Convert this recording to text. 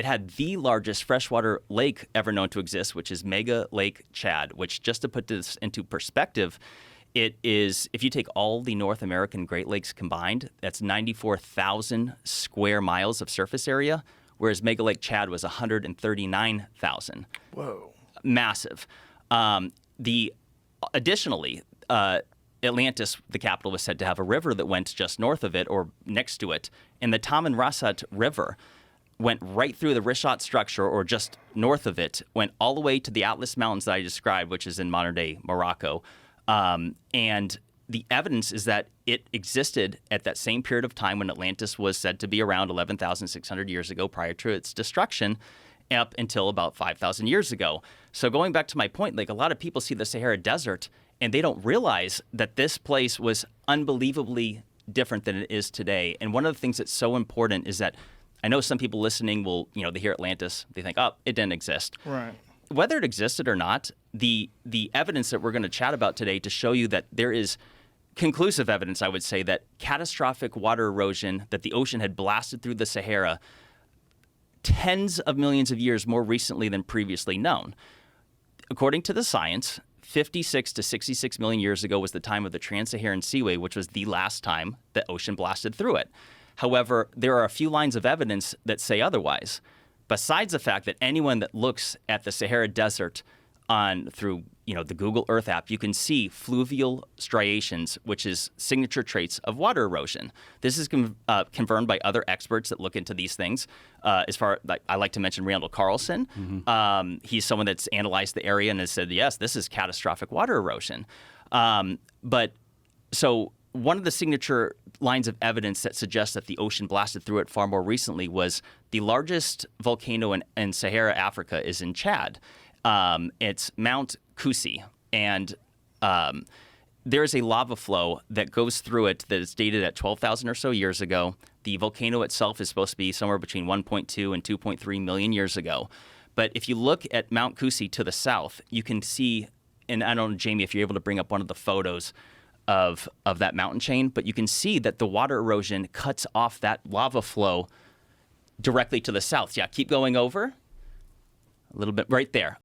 it had the largest freshwater lake ever known to exist, which is Mega Lake Chad, which, just to put this into perspective, it is, if you take all the North American Great Lakes combined, that's 94,000 square miles of surface area, whereas Mega Lake Chad was 139,000. Whoa. Massive. Additionally, Atlantis, the capital, was said to have a river that went just north of it or next to it. And the Tamanrasset River went right through the Rishat structure, or just north of it, went all the way to the Atlas Mountains that I described, which is in modern-day Morocco. And the evidence is that it existed at that same period of time when Atlantis was said to be around 11,600 years ago prior to its destruction, up until about 5,000 years ago. So going back to my point, like, a lot of people see the Sahara Desert and they don't realize that this place was unbelievably different than it is today. And one of the things that's so important is that I know some people listening will, they hear Atlantis, they think, oh, it didn't exist. Right. Whether it existed or not, the evidence that we're going to chat about today to show you that there is conclusive evidence, I would say, that catastrophic water erosion, that the ocean had blasted through the Sahara tens of millions of years more recently than previously known. According to the science, 56 to 66 million years ago was the time of the Trans-Saharan Seaway, which was the last time the ocean blasted through it. However, there are a few lines of evidence that say otherwise. Besides the fact that anyone that looks at the Sahara Desert through the Google Earth app, you can see fluvial striations, which is signature traits of water erosion. This is confirmed by other experts that look into these things. I like to mention Randall Carlson. Mm-hmm. He's someone that's analyzed the area and has said, yes, this is catastrophic water erosion. So one of the signature lines of evidence that suggests that the ocean blasted through it far more recently was the largest volcano in Sahara, Africa, is in Chad. It's Mount Kusi, and there is a lava flow that goes through it that is dated at 12,000 or so years ago. The volcano itself is supposed to be somewhere between 1.2 and 2.3 million years ago. But if you look at Mount Kusi to the south, you can see, and I don't know, Jamie, if you're able to bring up one of the photos of that mountain chain, but you can see that the water erosion cuts off that lava flow directly to the south. Yeah, keep going over. A little bit right there.